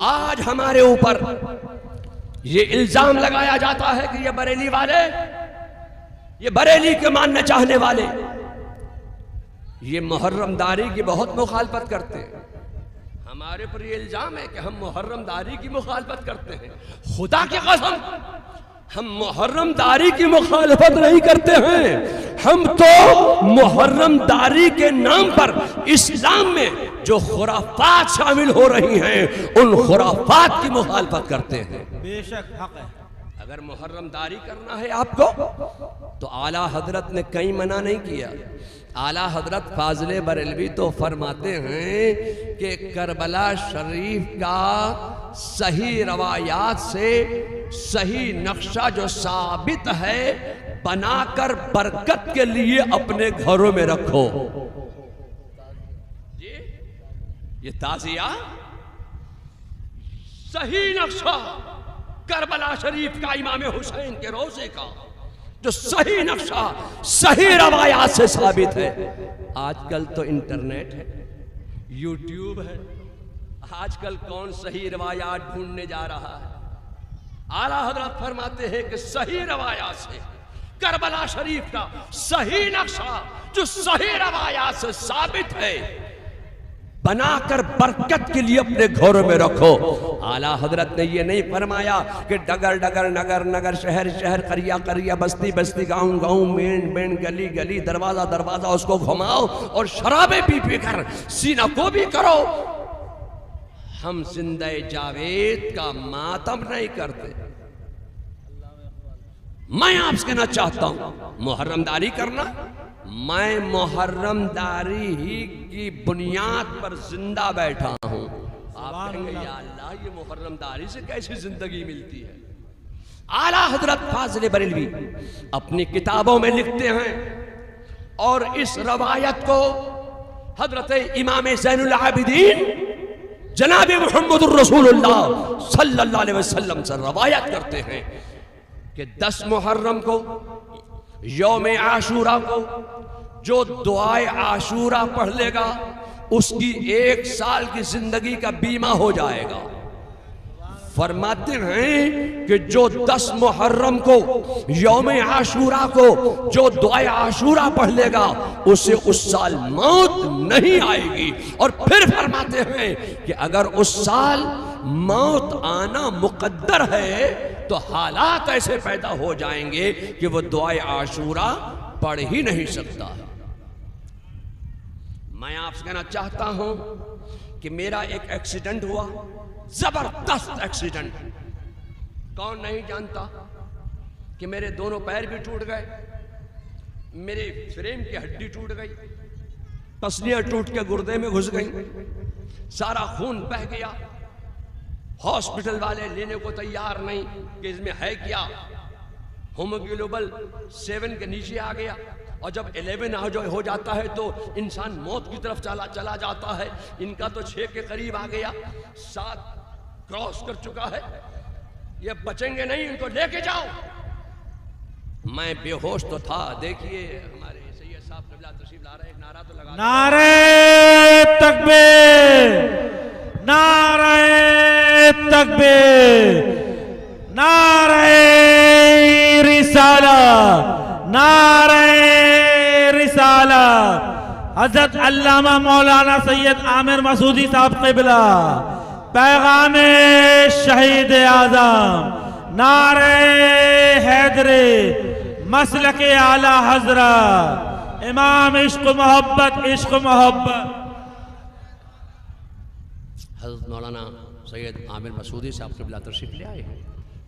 आज हमारे ऊपर ये इल्जाम लगाया जाता है कि ये बरेली वाले, ये बरेली के मानने चाहने वाले, ये मुहर्रमदारी की बहुत मुखालफत करते हैं। हमारे पर ये इल्जाम है कि हम मुहर्रमदारी की मुखालफत करते हैं। खुदा की कसम, हम मुहर्रमदारी की मुखालफत नहीं करते हैं। हम तो मुहर्रमदारी के नाम पर इस्लाम में जो खुराफात शामिल हो रही हैं, उन खुराफात की मुखालफत करते हैं। बेशक हक है। अगर मुहर्रमदारी करना है आपको तो आला हजरत ने कहीं मना नहीं किया। आला हजरत फाजले बरेलवी तो फरमाते हैं कि करबला शरीफ का सही रवायात से सही नक्शा जो साबित है, बनाकर बरकत के लिए अपने घरों में रखो। ये ताजिया सही नक्शा करबला शरीफ का, इमाम हुसैन के रोजे का जो सही नक्शा सही रवायात से साबित है। आजकल तो इंटरनेट है, यूट्यूब है, आजकल कौन सही रवायात ढूंढने जा रहा है। आला हजरत फरमाते हैं कि सही रवायात से करबला शरीफ का सही नक्शा जो सही रवायात से साबित है, बनाकर बरकत के लिए अपने घरों में रखो। आला हजरत ने ये नहीं फरमाया कि डगर डगर, नगर नगर, शहर शहर, करिया करिया, बस्ती बस्ती, गांव गांव, मेन मेन, गली गली, दरवाजा दरवाजा उसको घुमाओ और शराबे पी पी कर सीना को भी करो। हम जिंदे जावेद का मातम नहीं करते। मैं आपसे कहना चाहता हूं, मुहर्रमदारी करना, मैं मुहर्रमदारी ही की बुनियाद पर जिंदा बैठा हूं। आप कहेंगे या अल्लाह, ये मुहर्रमदारी से कैसी जिंदगी मिलती है। आला हजरत फाज़िल बरेलवी अपनी किताबों में लिखते हैं और इस रवायत को हजरत इमाम ज़ैनुल आबिदीन जनाब मुहम्मदुर रसूलुल्लाह सल्लल्लाहु अलैहि वसल्लम से रवायत करते हैं कि 10 मुहर्रम को, यौम आशूरा को, जो दुआए आशूरा पढ़ लेगा उसकी 1 साल की जिंदगी का बीमा हो जाएगा। फरमाते हैं कि जो 10 मुहर्रम को, यौम आशूरा को, जो दुआए आशूरा पढ़ लेगा उसे उस साल मौत नहीं आएगी। और फिर फरमाते हैं कि अगर उस साल मौत आना मुकद्दर है तो हालात ऐसे पैदा हो जाएंगे कि वो दुआए आशूरा पढ़ ही नहीं सकता। मैं आपसे कहना चाहता हूं कि मेरा एक एक्सीडेंट हुआ, जबरदस्त एक्सीडेंट। कौन नहीं जानता कि मेरे दोनों पैर भी टूट गए, मेरे फ्रेम की हड्डी टूट गई, पसलियां टूट के गुर्दे में घुस गई, सारा खून बह गया। हॉस्पिटल वाले लेने को तैयार नहीं कि इसमें है क्या। होमोग्लोबल 7 के नीचे आ गया और जब 11 हो जाता है तो इंसान मौत की तरफ चला जाता है। इनका तो 6 के करीब आ गया, 7 क्रॉस कर चुका है, ये बचेंगे नहीं, इनको लेके जाओ। मैं बेहोश तो था। देखिए हमारे सैयद साहब क़िबला तशरीफ ला रहे, एक नारा तो लगा, नारे तकबीर, नारे तकबीर, नारे रिसाला, नारे रिसाला। हजरत अल्लामा मौलाना सैयद आमिर मसूदी साहब क़िबला, पैगाम शहीद आज़म, नारे हैदरे, मसलक आला हजरत, इमाम इश्क मोहब्बत, इश्क मोहब्बत। हज़रत मौलाना सैयद आमिर मसूदी साहब क़िबला तशरीफ़ ले आए हैं।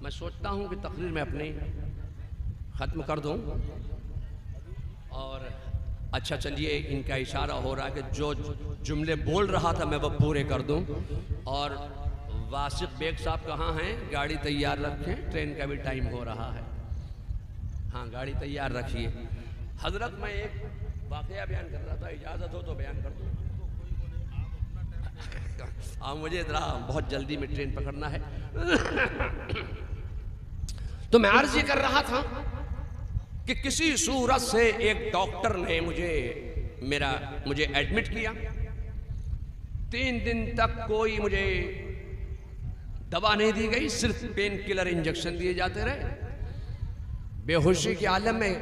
मैं सोचता हूँ कि तकरीर में अपनी ख़त्म कर दूँ। और अच्छा चलिए, इनका इशारा हो रहा है कि जो जुमले बोल रहा था मैं वो पूरे कर दूँ। और वासिक बेग साहब कहाँ हैं? गाड़ी तैयार रखें, ट्रेन का भी टाइम हो रहा है। हाँ, गाड़ी तैयार रखिए। हज़रत, मैं एक वाक़या बयान कर रहा था, इजाज़त हो तो बयान कर दूँ। मुझे ज़रा बहुत जल्दी में ट्रेन पकड़ना है। तो मैं अर्ज़ ये कर रहा था कि किसी सूरत से एक डॉक्टर ने मुझे एडमिट किया। 3 दिन तक कोई मुझे दवा नहीं दी गई, सिर्फ पेन किलर इंजेक्शन दिए जाते रहे, बेहोशी के आलम में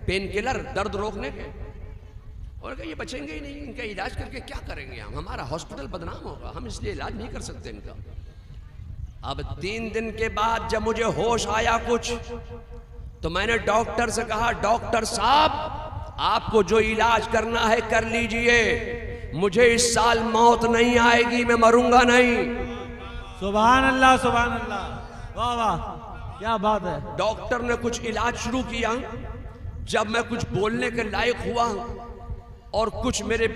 पेन किलर दर्द रोकने के। और ये बचेंगे ही नहीं, इनका इलाज करके क्या करेंगे हम, हमारा हॉस्पिटल बदनाम होगा, हम इसलिए इलाज नहीं कर सकते इनका। अब 3 दिन के बाद जब मुझे होश आया कुछ, तो मैंने डॉक्टर से कहा, डॉक्टर साहब आपको जो इलाज करना है कर लीजिए, मुझे इस साल मौत नहीं आएगी, मैं मरूंगा नहीं। सुभान अल्लाह, सुभान अल्लाह, वाह वाह, क्या बात है। डॉक्टर ने कुछ इलाज शुरू किया। जब मैं कुछ बोलने के लायक हुआ और कुछ मेरे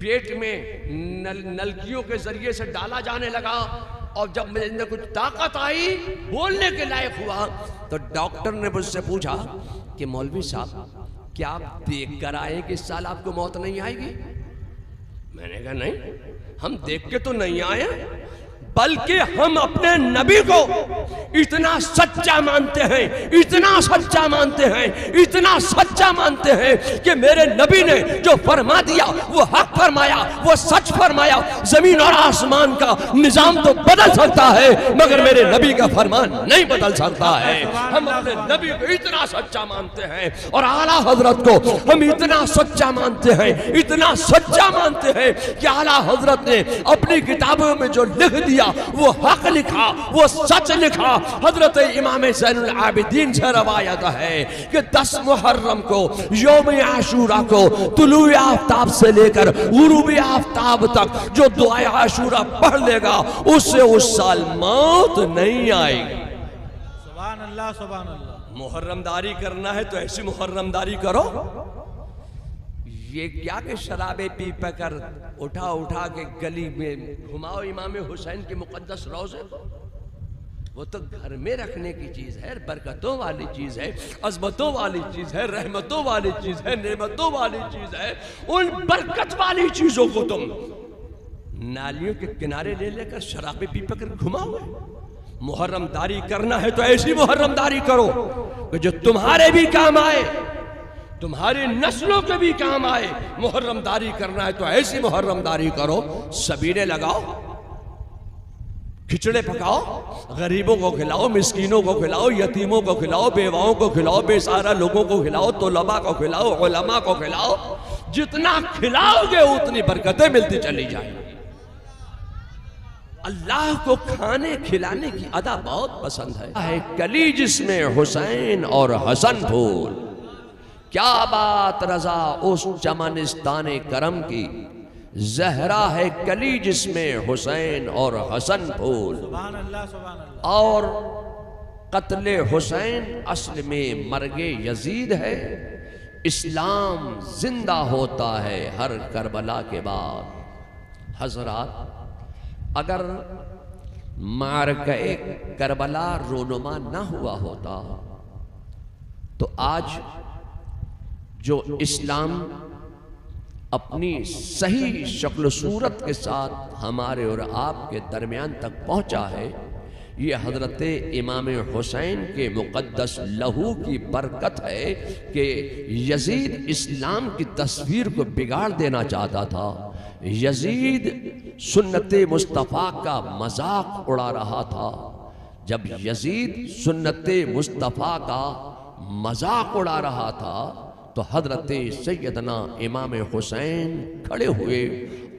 पेट में नलकियों के जरिए से डाला जाने लगा, और जब मेरे अंदर कुछ ताकत आई, बोलने के लायक हुआ, तो डॉक्टर ने मुझसे पूछा कि मौलवी साहब क्या आप देख कर आए कि इस साल आपको मौत नहीं आएगी? मैंने कहा नहीं, हम देख के तो नहीं आए, बल्कि हम अपने नबी को इतना सच्चा मानते हैं, इतना सच्चा मानते हैं, इतना सच्चा मानते हैं कि मेरे नबी ने जो फरमा दिया वो हक फरमाया, वो सच फरमाया। जमीन और आसमान का निजाम तो बदल सकता है, मगर मेरे नबी का फरमान नहीं बदल सकता है। हम अपने नबी को इतना सच्चा मानते हैं और आला हजरत को हम इतना सच्चा मानते हैं, इतना सच्चा मानते हैं कि आला हजरत ने अपनी किताबों में जो लिख दिया वो हक लिखा, वो सच लिखा। हजरत इमाम ज़ैनुल आबिदीन से रवायत है कि 10 मुहर्रम को, यौम आशूरा को, तुलूए आफ्ताब से लेकर गुरूबे आफ्ताब तक जो दुआए आशूरा पढ़ लेगा, उससे उस साल मौत नहीं आएगी। सुभान अल्लाह, सुभान अल्लाह। मुहर्रमदारी करना है तो ऐसी मुहर्रमदारी करो। ये क्या कि शराबे पी पकर उठा उठा के गली में घुमाओ इमाम हुसैन के मुकद्दस रोज़े को, वो तो घर में रखने की चीज है, बरकतों वाली चीज है, अज़मतों वाली चीज है, रहमतों वाली चीज है, नेमतों वाली चीज है। उन बरकत वाली चीजों को तुम नालियों के किनारे ले लेकर शराबे पी पकर घुमाओगे। मुहर्रमदारी करना है तो ऐसी मुहर्रमदारी करो कि जो तुम्हारे भी काम आए, तुम्हारी नस्लों के भी काम आए। मुहर्रमदारी करना है तो ऐसी मुहर्रमदारी करो, सबीने लगाओ, खिचड़े पकाओ, गरीबों को खिलाओ, मिस्कीनों को खिलाओ, यतीमों को खिलाओ, बेवाओं को खिलाओ, बेसहारा लोगों को खिलाओ, तोलबा को खिलाओ, उलमा को खिलाओ। जितना खिलाओगे उतनी बरकतें मिलती चली जाएंगी। अल्लाह को खाने खिलाने की अदा बहुत पसंद है। कली जिसमें हुसैन और हसन फूल, क्या बात रजा उस चमनिस्ताने करम की, जहरा है कली जिसमें हुसैन और हसन फूल। सुभान अल्लाह, सुभान अल्लाह। और कत्ले हुसैन असल में मर्गे यजीद है, इस्लाम जिंदा होता है हर करबला के बाद। हजरात, अगर मारके करबला रोनुमा ना हुआ होता तो आज जो इस्लाम अपनी सही शक्ल सूरत के साथ हमारे और आपके दरमियान तक पहुंचा है, ये हजरत इमाम हुसैन के मुक़द्दस लहू की बरकत है कि यजीद इस्लाम की तस्वीर को बिगाड़ देना चाहता था। यजीद सुन्नत मुस्तफ़ा का मजाक उड़ा रहा था। जब यजीद सुन्नत मुस्तफ़ा का मजाक उड़ा रहा था तो हजरत सैयदना इमाम हुसैन खड़े हुए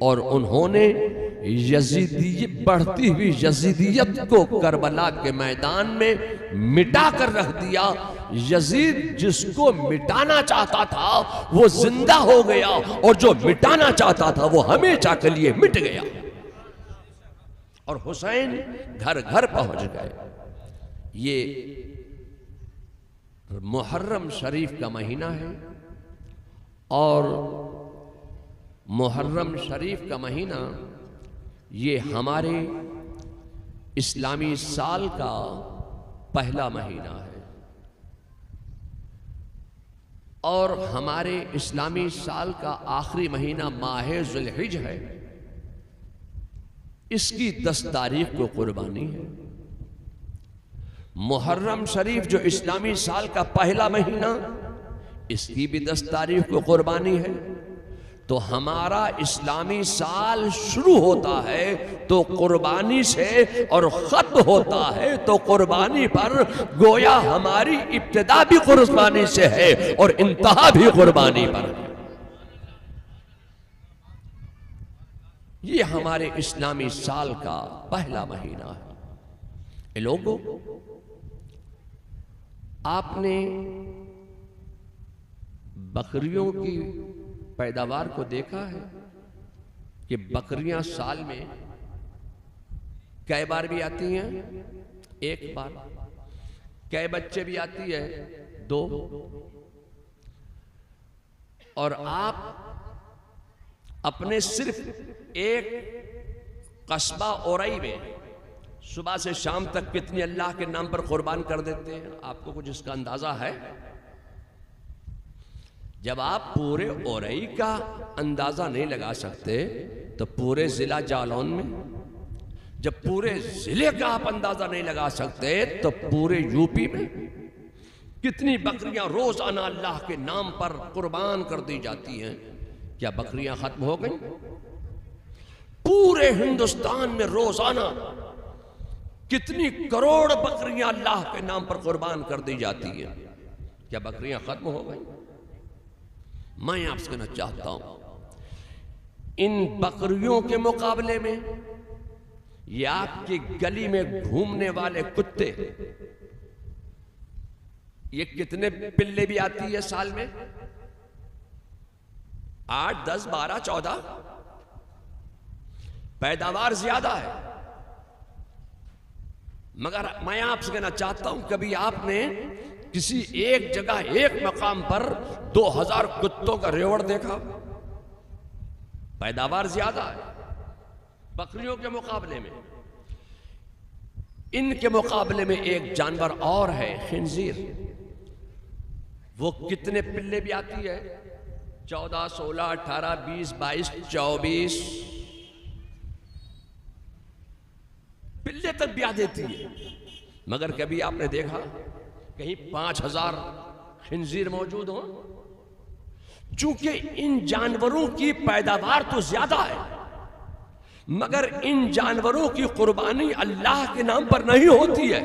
और उन्होंने बढ़ती हुई यजीदियत को करबला के मैदान में मिटा कर रख दिया। यजीद जिसको मिटाना चाहता था वो जिंदा हो गया, और जो मिटाना चाहता था वो हमेशा के लिए मिट गया। और हुसैन घर घर पहुंच गए। ये मुहर्रम शरीफ का महीना है, और मुहर्रम शरीफ का महीना ये हमारे इस्लामी साल का पहला महीना है, और हमारे इस्लामी साल का आखिरी महीना माह ज़ुल्हिज है। इसकी 10 तारीख को कुर्बानी है। मुहर्रम शरीफ जो इस्लामी साल का पहला महीना, इसकी भी 10 तारीख को कुर्बानी है। तो हमारा इस्लामी साल शुरू होता है तो कुर्बानी से और खत्म होता है तो कुर्बानी पर। गोया हमारी इब्तिदा भी कुर्बानी से है और इंतहा भी कुर्बानी पर। ये हमारे इस्लामी साल का पहला महीना है। लोगों, आपने बकरियों की पैदावार को देखा है कि बकरियां साल में कई बार भी आती हैं? एक बार। कई बच्चे भी आती है? 2। और आप अपने सिर्फ एक कस्बा औरई में सुबह से शाम तक कितनी अल्लाह के नाम पर कुर्बान कर देते हैं? आपको कुछ इसका अंदाजा है? जब आप पूरे औरई का अंदाजा नहीं लगा सकते तो पूरे जिला जालौन में, जब पूरे जिले का आप अंदाजा नहीं लगा सकते तो पूरे यूपी में कितनी बकरियां रोजाना अल्लाह के नाम पर कुर्बान कर दी जाती हैं। क्या बकरियां खत्म हो गई? पूरे हिंदुस्तान में रोजाना कितनी करोड़ बकरियां अल्लाह के नाम पर कुर्बान कर दी जाती हैं। क्या बकरियां खत्म हो गई? मैं आपसे कहना चाहता हूं, इन बकरियों के मुकाबले में ये आपकी गली में घूमने वाले कुत्ते, ये कितने पिल्ले भी आती है साल में? 8, 10, 12, 14। पैदावार ज्यादा है। मगर मैं आपसे कहना चाहता हूं, कभी आपने किसी एक जगह एक मकाम पर 2000 कुत्तों का रेवड़ देखा? पैदावार ज्यादा है बकरियों के मुकाबले में। इनके मुकाबले में एक जानवर और है, खिंजीर। वो कितने पिल्ले भी आती है? 14, 16, 18, 20, 22, 24 पिल्ले तक ब्याह देती है। मगर कभी आपने देखा कहीं 5000 खिंजीर मौजूद हो? चूंकि इन जानवरों की पैदावार तो ज्यादा है, मगर इन जानवरों की कुर्बानी अल्लाह के नाम पर नहीं होती है।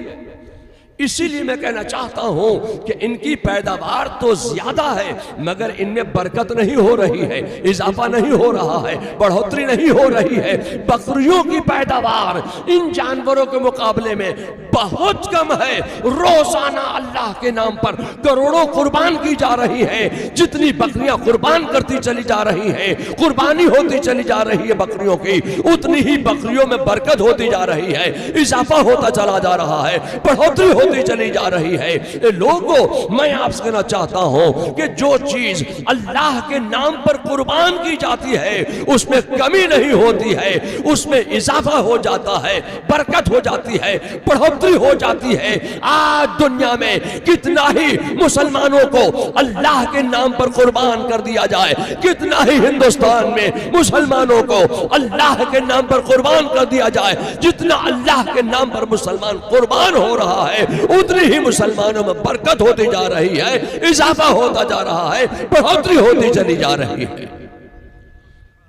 इसीलिए मैं कहना चाहता हूं कि इनकी पैदावार तो ज्यादा है मगर इनमें बरकत नहीं हो रही है, इजाफा नहीं हो रहा है, बढ़ोतरी नहीं हो रही है। बकरियों की पैदावार इन जानवरों के मुकाबले में बहुत कम है। रोजाना अल्लाह के नाम पर करोड़ों कुर्बान की जा रही है। जितनी बकरियां कुर्बान करती चली जा रही है, कुर्बानी होती चली जा रही है बकरियों की, उतनी ही बकरियों में बरकत होती जा रही है, इजाफा होता चला जा रहा है, बढ़ोतरी होती चली जा रही है। लोगों, मैं आपसे कहना चाहता हूं कि जो चीज अल्लाह के नाम पर कुर्बान की जाती है उसमें कमी नहीं होती है, उसमें इजाफा हो जाता है, बरकत हो जाती है, बढ़ोतरी हो जाती है। आज दुनिया में कितना ही मुसलमानों को अल्लाह के नाम पर कुर्बान कर दिया जाए, कितना ही हिंदुस्तान में मुसलमानों को अल्लाह के नाम पर कुर्बान कर दिया जाए, जितना अल्लाह के नाम पर मुसलमान कुर्बान हो रहा है उतनी ही मुसलमानों में बरकत होती जा रही है, इजाफा होता जा रहा है, बढ़ोतरी होती चली जा रही है।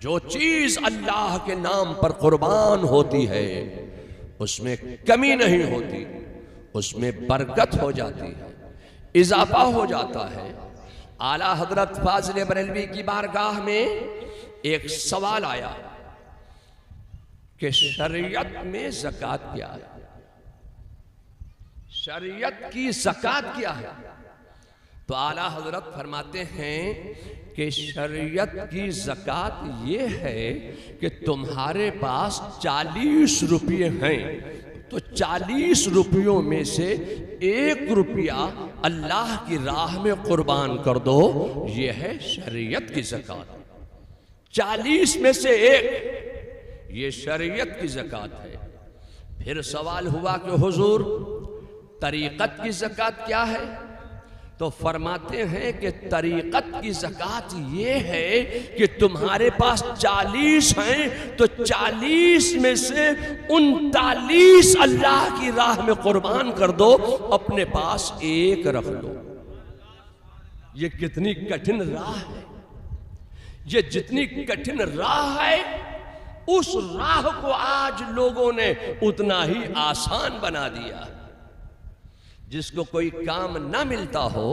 जो चीज अल्लाह के नाम पर कुर्बान होती है उसमें कमी नहीं होती, उसमें बरकत हो जाती है, इजाफा हो जाता है। आला हजरत फाजिल बरेलवी की बारगाह में एक सवाल आया कि शरीयत में ज़कात क्या है, शरीयत की ज़कात क्या है? तो आला हजरत फरमाते हैं कि शरीयत की ज़कात ये है कि तुम्हारे पास 40 रुपये हैं तो 40 रुपयों में से 1 रुपया अल्लाह की राह में कुर्बान कर दो, ये है शरीयत की ज़कात। 40 में से 1, ये शरीयत की ज़कात है। फिर सवाल हुआ कि हुजूर तरीक़त की ज़कात क्या है? तो फरमाते हैं कि तरीक़त की ज़कात ये है कि तुम्हारे पास 40 हैं तो 40 में से 39 अल्लाह की राह में कुर्बान कर दो, अपने पास 1 रख लो। ये कितनी कठिन राह है, ये जितनी कठिन राह है, उस राह को आज लोगों ने उतना ही आसान बना दिया। जिसको कोई काम ना मिलता हो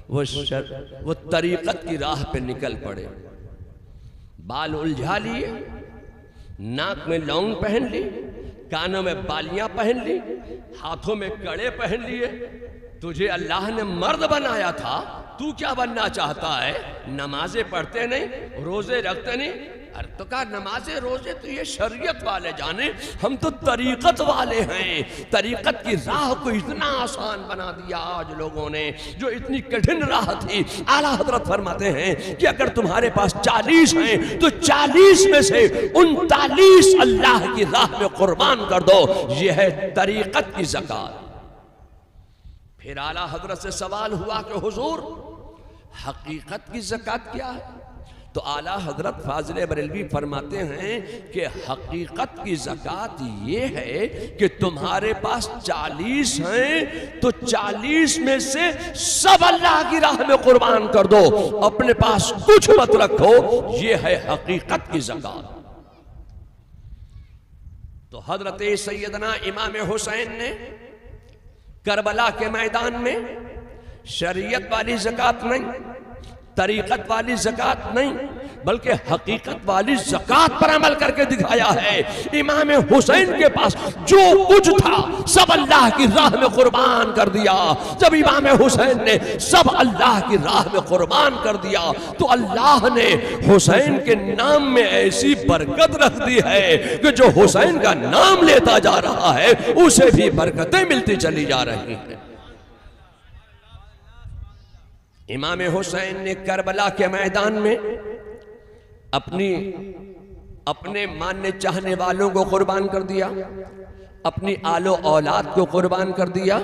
वो तरीकत की राह पे निकल पड़े। बाल उलझा लिए, नाक में लौंग पहन ली, कानों में बालियां पहन ली, हाथों में कड़े पहन लिए। तुझे अल्लाह ने मर्द बनाया था, तू क्या बनना चाहता है? नमाजें पढ़ते नहीं, रोजे रखते नहीं। अरे तो कहा नमाजें रोजे तो ये शरीयत वाले जाने, हम तो तरीकत वाले हैं। तरीकत की राह को इतना आसान बना दिया आज लोगों ने, जो इतनी कठिन राह थी। आला हजरत फरमाते हैं कि अगर तुम्हारे पास 40 हैं तो 40 में से 39 अल्लाह की राह में कुर्बान कर दो। यह है तरीकत की ज़कात। फिर आला हजरत से सवाल हुआ कि हुजूर हकीकत की ज़कात क्या है? तो आला हजरत फाजिल बरेलवी फरमाते हैं कि हकीकत की ज़कात ये है कि तुम्हारे पास 40 हैं तो 40 में से सब अल्लाह की राह में कुर्बान कर दो, अपने पास कुछ मत रखो। ये है हकीकत की ज़कात। तो हजरत सैयदना इमाम हुसैन ने करबला के मैदान में शरीयत वाली ज़कात नहीं, तरीकत वाली ज़कात नहीं, बल्कि हकीकत वाली ज़कात पर अमल करके दिखाया है। इमाम हुसैन के पास जो कुछ था सब अल्लाह की राह में कुर्बान कर दिया। जब इमाम हुसैन ने सब अल्लाह की राह में कुर्बान कर दिया तो अल्लाह ने हुसैन के नाम में ऐसी बरकत रख दी है कि जो हुसैन का नाम लेता जा रहा है उसे भी बरकतें मिलती चली जा रही हैं। इमाम हुसैन ने करबला के मैदान में अपने मानने चाहने वालों को कुर्बान कर दिया, अपनी आलो औलाद को कुर्बान कर दिया,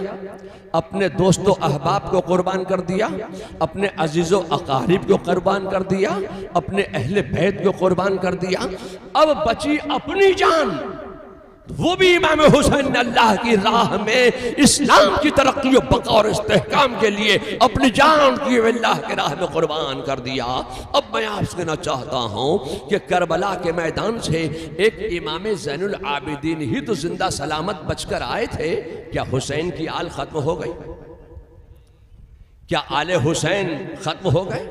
अपने दोस्तों अहबाब को कुर्बान कर दिया, अपने अजीज़ो अकारिब को कुर्बान कर दिया, अपने अहले बैत को कुर्बान कर दिया। अब बची अपनी जान, वो भी इमाम हुसैन ने अल्लाह की राह में इस्लाम की तरक्की और बका और इस्तेहकाम के लिए अपनी जान की अल्लाह की राह में कुर्बान कर दिया। अब मैं आपसे कहना चाहता हूँ कि करबला के मैदान से एक इमाम ज़ैनुल आबिदीन ही तो जिंदा सलामत बचकर आए थे। क्या हुसैन की आल खत्म हो गई? क्या आले हुसैन खत्म हो गए?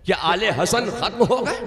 क्या आले हसन खत्म हो गए?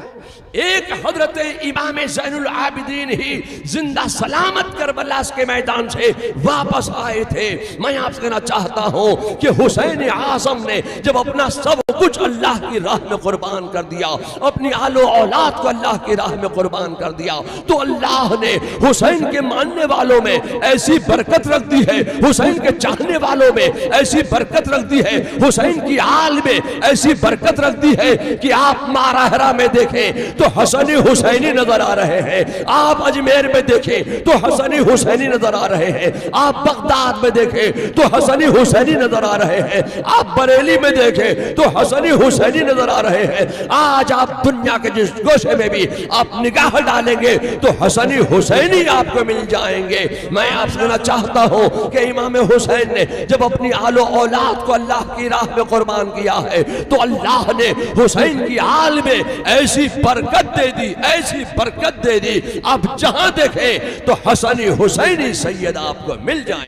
एक हजरत इमाम ज़ैनुल आबिदीन ही जिंदा सलामत करबला के मैदान से वापस आए थे। मैं आपसे कहना चाहता हूं कि हुसैन आज़म ने जब अपना सब कुछ अल्लाह की राह में कुर्बान कर दिया, अपनी आलो औलाद को अल्लाह की राह में कुर्बान कर दिया, तो अल्लाह ने हुसैन के मानने वालों में ऐसी बरकत रख दी है, हुसैन के चाहने वालों में ऐसी बरकत रख दी है, हुसैन की आल में ऐसी बरकत रख दी है कि आप माराहरा में देखें तो हसनी हुसैनी नजर आ रहे हैं, आप अजमेर में देखें तो हसनी हुसैनी नजर आ रहे हैं, आप बगदाद में देखें तो हसनी हुसैनी नजर आ रहे हैं, आप बरेली में देखें तो हसनी हुसैनी नजर आ रहे हैं। आज आप दुनिया के जिस गोशे में भी आप निगाह डालेंगे तो हसनी हुसैनी आपको मिल जाएंगे। मैं आपसे कहना चाहता हूं कि इमाम हुसैन ने जब अपनी आलो औलाद को अल्लाह की राह में कुर्बान किया है तो अल्लाह ने हुसैन की आल में ऐसी बरकत दे दी, ऐसी बरकत दे दी। आप जहां देखें तो हसनी हुसैनी सैयद आपको मिल जाए।